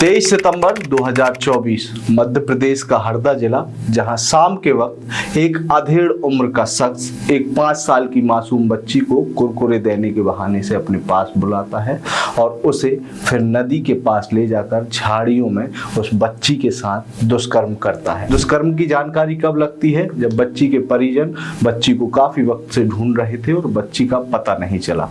23 सितंबर 2024 मध्य प्रदेश का हरदा जिला, जहां शाम के वक्त एक अधेड़ उम्र का शख्स एक 5 साल की मासूम बच्ची को कुरकुरे देने के बहाने से अपने पास बुलाता है और उसे फिर नदी के पास ले जाकर झाड़ियों में उस बच्ची के साथ दुष्कर्म करता है। दुष्कर्म की जानकारी कब लगती है? जब बच्ची के परिजन बच्ची को काफी वक्त से ढूंढ रहे थे और बच्ची का पता नहीं चला।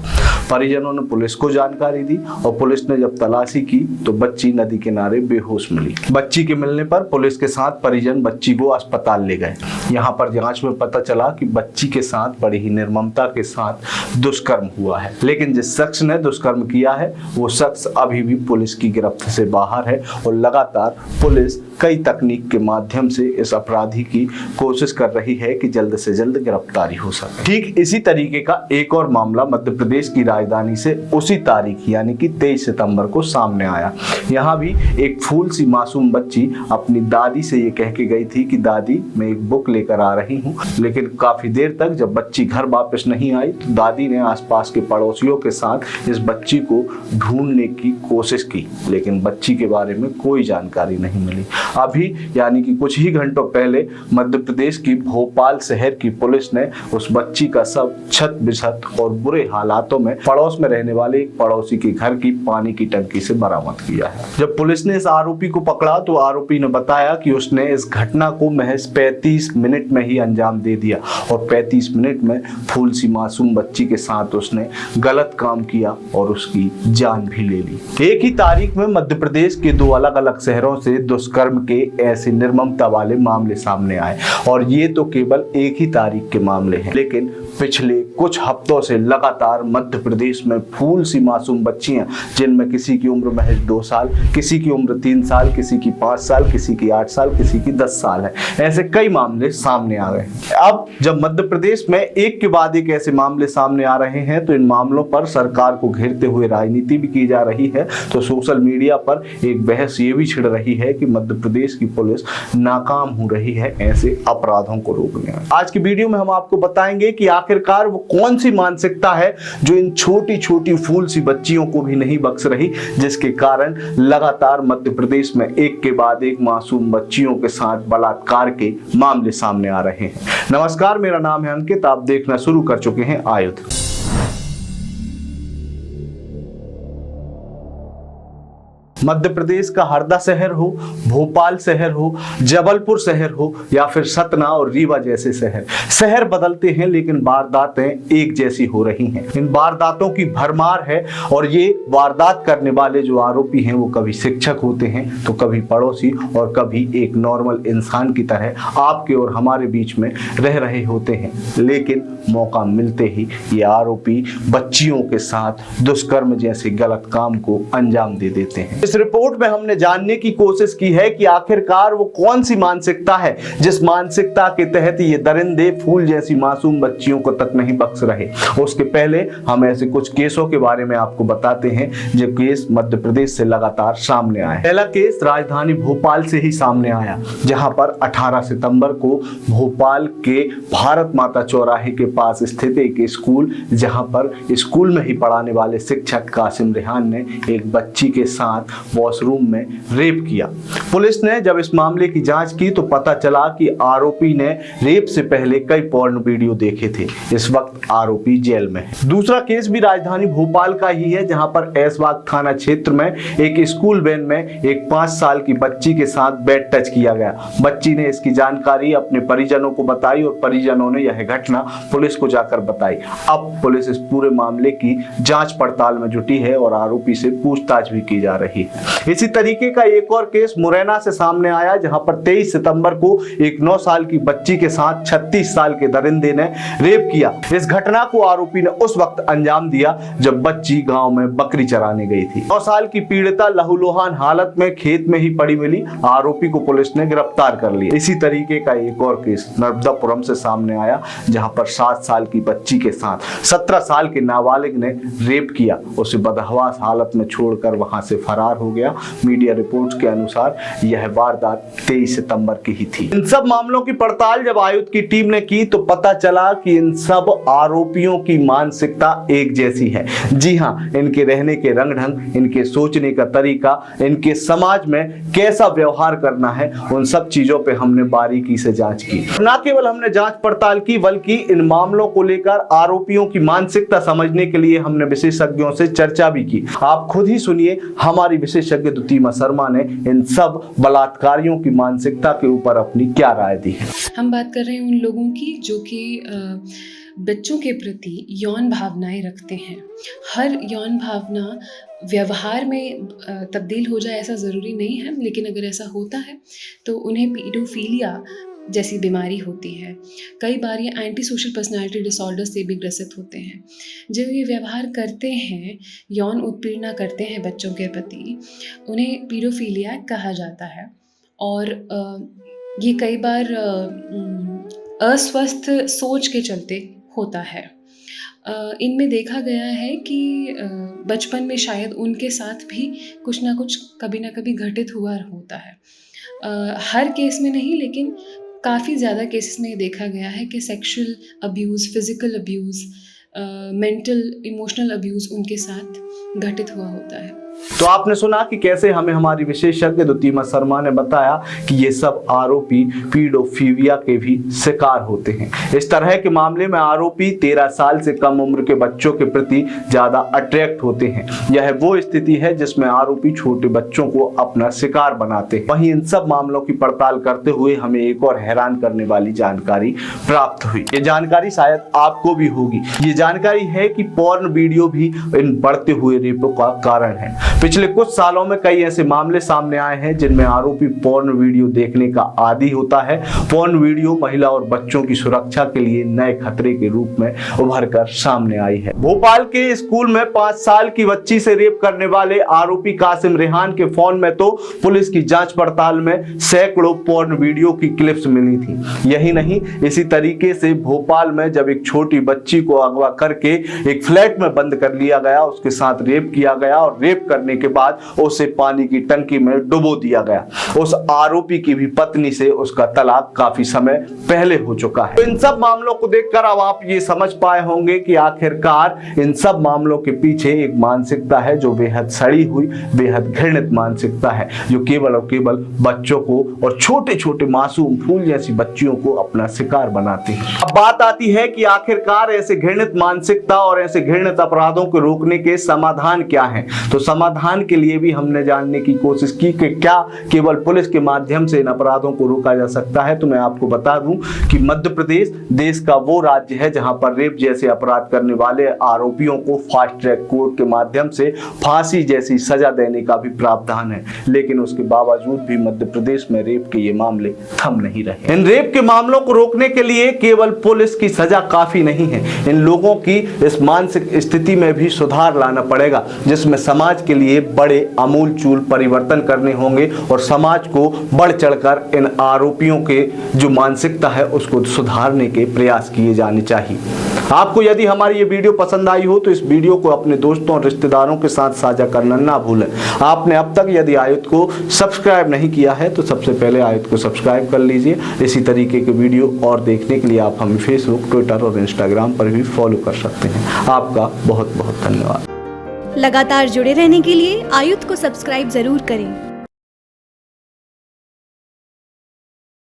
परिजनों ने पुलिस को जानकारी दी और पुलिस ने जब तलाशी की तो बच्ची नदी किनारे बेहोश मिली। बच्ची के मिलने पर पुलिस के साथ परिजन बच्ची को अस्पताल ले गए। यहाँ पर जांच में पता चला कि बच्ची के साथ बड़ी ही निर्ममता के साथ दुष्कर्म हुआ है, लेकिन जिस शख्स ने दुष्कर्म किया है वो शख्स अभी भी पुलिस की गिरफ्त से बाहर है और लगातार पुलिस कई तकनीक के माध्यम से इस अपराधी की कोशिश कर रही है कि जल्द से जल्द गिरफ्तारी हो सके। ठीक इसी तरीके का एक और मामला मध्य प्रदेश की राजधानी से उसी तारीख यानी कि 23 सितंबर को सामने आया। यहाँ भी एक फूल सी मासूम बच्ची अपनी दादी से ये कह के गई थी कि दादी मैं एक बुक लेकर आ रही हूँ, लेकिन काफी देर तक जब बच्ची घर वापस नहीं आई तो दादी ने आसपास के पड़ोसियों के साथ इस बच्ची को ढूंढने की कोशिश की, लेकिन बच्ची के बारे में कोई जानकारी नहीं मिली। अभी यानी कि कुछ ही घंटों पहले मध्य प्रदेश की भोपाल शहर की पुलिस ने उस बच्ची का शव छत बिछत और बुरे हालातों में पड़ोस में रहने वाले एक पड़ोसी के घर की पानी की टंकी से बरामद किया है। जब पुलिस ने इस आरोपी को पकड़ा तो आरोपी ने बताया कि उसने इस घटना को महज 35 मिनट में ही अंजाम दे दिया और 35 मिनट में फूल सी मासूम बच्ची के साथ उसने गलत काम किया और उसकी जान भी ले ली। एक ही तारीख में मध्य प्रदेश के 2 अलग अलग शहरों से दुष्कर्म के ऐसे निर्ममता वाले मामले सामने आए और ये तो केवल एक ही तारीख के मामले हैं, लेकिन पिछले कुछ हफ्तों से लगातार मध्य प्रदेश में फूल सी मासूम बच्चियां, जिनमें किसी की उम्र महज 2 साल, किसी की उम्र 3 साल, किसी की 5 साल, किसी की 8 साल, किसी की 10 साल है, ऐसे कई मामले सामने आ गए। अब जब मध्य प्रदेश में एक के बाद एक ऐसे मामले सामने आ रहे हैं तो इन मामलों पर सरकार को घेरते हुए राजनीति भी की जा रही है। तो सोशल मीडिया पर एक बहस ये भी छिड़ रही है कि मध्य प्रदेश की पुलिस नाकाम हो रही है ऐसे अपराधों को रोकने में। आज की वीडियो में हम आपको बताएंगे कि आखिरकार वो कौन सी मानसिकता है जो इन छोटी छोटी फूल सी बच्चियों को भी नहीं बख्श रही, जिसके कारण लगातार मध्य प्रदेश में एक के बाद एक मासूम बच्चियों के साथ बलात्कार के मामले सामने आ रहे हैं। नमस्कार, मेरा नाम है अंकित, आप देखना शुरू कर चुके हैं आयुध। मध्य प्रदेश का हरदा शहर हो, भोपाल शहर हो, जबलपुर शहर हो या फिर सतना और रीवा जैसे शहर बदलते हैं लेकिन वारदातें एक जैसी हो रही हैं। इन वारदातों की भरमार है और ये वारदात करने वाले जो आरोपी हैं वो कभी शिक्षक होते हैं तो कभी पड़ोसी और कभी एक नॉर्मल इंसान की तरह आपके और हमारे बीच में रह रहे होते हैं, लेकिन मौका मिलते ही ये आरोपी बच्चियों के साथ दुष्कर्म जैसे गलत काम को अंजाम दे देते हैं। इस रिपोर्ट में हमने जानने की कोशिश की है कि आखिरकार वो कौन सी मानसिकता है जिस मानसिकता के तहत ये दरिंदे फूल जैसी मासूम बच्चियों को तक नहीं बख्श रहे। उसके पहले हम ऐसे कुछ केसों के बारे में आपको बताते हैं जो केस मध्य प्रदेश से लगातार सामने आए। पहला केस राजधानी भोपाल से ही सामने आया, जहां पर 18 सितंबर को भोपाल के भारत माता चौराहे के पास स्थित एक स्कूल, जहां पर स्कूल में ही पढ़ाने वाले शिक्षक कासिम रेहान ने एक बच्ची के साथ वॉशरूम में रेप किया। पुलिस ने जब इस मामले की जांच की तो पता चला कि आरोपी ने रेप से पहले कई पोर्न वीडियो देखे थे। इस वक्त आरोपी जेल में है। दूसरा केस भी राजधानी भोपाल का ही है, जहां पर ऐसबाग थाना क्षेत्र में एक स्कूल वैन में एक 5 साल की बच्ची के साथ बैड टच किया गया। बच्ची ने इसकी जानकारी अपने परिजनों को बताई और परिजनों ने यह घटना पुलिस को जाकर बताई। अब पुलिस इस पूरे मामले की जांच पड़ताल में जुटी है और आरोपी से पूछताछ भी की जा रही है। इसी तरीके का एक और केस मुरैना से सामने आया, जहां पर 23 सितंबर को एक 9 साल की बच्ची के साथ 36 साल के दरिंदे ने रेप किया। इस घटना को आरोपी ने उस वक्त अंजाम दिया जब बच्ची गांव में बकरी चराने गई थी। 9 साल की पीड़िता लहूलुहान हालत में खेत में ही पड़ी मिली। आरोपी को पुलिस ने गिरफ्तार कर लिया। इसी तरीके का एक और केस नर्मदापुरम से सामने आया, जहां पर 7 साल की बच्ची के साथ 17 साल के नाबालिग ने रेप किया, उसे बदहवास हालत में छोड़कर वहां से फरार हो गया। मीडिया रिपोर्ट्स के अनुसार यह वारदात 23 सितंबर की ही थी। इन सब मामलों की पड़ताल जब आयुक्त की टीम ने की तो पता चला कि इन सब आरोपियों की मानसिकता एक जैसी है। जी हां, इनके रहने के रंग ढंग, इनके सोचने का तरीका, इनके समाज में कैसा व्यवहार करना है, उन सब चीजों पे हमने बारीकी से जांच की। न केवल हमने जांच पड़ताल की बल्कि इन मामलों को लेकर आरोपियों की मानसिकता समझने के लिए हमने विशेषज्ञों से चर्चा भी की। आप खुद ही सुनिए हमारी विशेषज्ञ द्युतिमा शर्मा ने इन सब बलात्कारियों की मानसिकता के ऊपर अपनी क्या राय दी है। हम बात कर रहे हैं उन लोगों की जो कि बच्चों के प्रति यौन भावनाएं रखते हैं। हर यौन भावना व्यवहार में तब्दील हो जाए ऐसा ज़रूरी नहीं है, लेकिन अगर ऐसा होता है तो उन्हें पीडोफीलिया जैसी बीमारी होती है। कई बार ये एंटी सोशल पर्सनालिटी डिसऑर्डर से भी ग्रसित होते हैं। जब ये व्यवहार करते हैं, यौन उत्पीड़ना करते हैं बच्चों के प्रति, उन्हें पीडोफीलिया कहा जाता है। और ये कई बार अस्वस्थ सोच के चलते होता है। इनमें देखा गया है कि बचपन में शायद उनके साथ भी कुछ ना कुछ कभी ना कभी घटित हुआ होता है। हर केस में नहीं, लेकिन काफ़ी ज़्यादा केसेस में ये देखा गया है कि sexual abuse, physical abuse, mental emotional abuse उनके साथ घटित हुआ होता है। तो आपने सुना कि कैसे हमें हमारी विशेषज्ञ द्युतिमा शर्मा ने बताया कि ये सब आरोपी पीडोफीलिया के भी शिकार होते हैं। इस तरह के मामले में आरोपी 13 साल से कम उम्र के बच्चों के प्रति ज्यादा अट्रैक्ट होते हैं। यह वो स्थिति है जिसमें आरोपी छोटे बच्चों को अपना शिकार बनाते हैं। वहीं इन सब मामलों की पड़ताल करते हुए हमें एक और हैरान करने वाली जानकारी प्राप्त हुई। ये जानकारी शायद आपको भी होगी। ये जानकारी है कि पोर्न वीडियो भी इन बढ़ते हुए रेपों का कारण है। पिछले कुछ सालों में कई ऐसे मामले सामने आए हैं जिनमें आरोपी पोर्न वीडियो देखने का आदी होता है। पोर्न वीडियो महिला और बच्चों की सुरक्षा के लिए नए खतरे के रूप में उभर कर सामने आई है। भोपाल के स्कूल में 5 साल की बच्ची से रेप करने वाले आरोपी कासिम रेहान के फोन में तो पुलिस की जांच पड़ताल में सैकड़ों पोर्न वीडियो की क्लिप्स मिली थी। यही नहीं, इसी तरीके से भोपाल में जब एक छोटी बच्ची को अगवा करके एक फ्लैट में बंद कर लिया गया, उसके साथ रेप किया गया और रेप करने के बाद उसे पानी की टंकी में डुबो दिया गया। उस आरोपी की भी पत्नी से उसका तलाक काफी समय पहले हो चुका है। तो इन सब मामलों को देखकर अब आप ये समझ पाए होंगे कि आखिरकार इन सब मामलों के पीछे एक मानसिकता है जो बेहद सड़ी हुई, बेहद घृणित मानसिकता है, जो केवल और केवल बच्चों को और छोटे छोटे मासूम फूल जैसी बच्चियों को अपना शिकार बनाती है। अब बात आती है कि आखिरकार ऐसे घृणित मानसिकता और ऐसे घृणित अपराधों को रोकने के समाधान क्या हैं। तो समाधान के लिए भी हमने जानने की कोशिश की कि क्या केवल पुलिस के माध्यम से इन अपराधों को रोका जा सकता है। तो मैं आपको बता दूं कि मध्य प्रदेश देश का वो राज्य है जहां पर रेप जैसे अपराध करने वाले आरोपियों को फास्ट ट्रैक कोर्ट के माध्यम से फांसी जैसी सजा देने का भी प्रावधान है। लेकिन उसके बावजूद भी मध्य प्रदेश में रेप के ये मामले थम नहीं रहे। इन रेप के मामलों को रोकने के लिए केवल पुलिस की सजा काफी नहीं है, इन लोगों की इस मानसिक स्थिति में भी सुधार लाना पड़ेगा, जिसमें समाज के लिए बड़े आमूल-चूल परिवर्तन करने होंगे और समाज को बढ़ चढ़कर इन आरोपियों के जो मानसिकता है उसको सुधारने के प्रयास किए जाने चाहिए। आपको यदि हमारी ये वीडियो पसंद आई हो तो इस वीडियो को अपने दोस्तों और रिश्तेदारों के साथ साझा करना ना भूलें। आपने अब तक यदि आयुक्त को सब्सक्राइब नहीं किया है तो सबसे पहले आयुक्त को सब्सक्राइब कर लीजिए। इसी तरीके के वीडियो और देखने के लिए आप हमें फेसबुक, ट्विटर और इंस्टाग्राम पर भी फॉलो कर सकते हैं। आपका बहुत बहुत धन्यवाद। लगातार जुड़े रहने के लिए आयुक्त को सब्सक्राइब जरूर करें।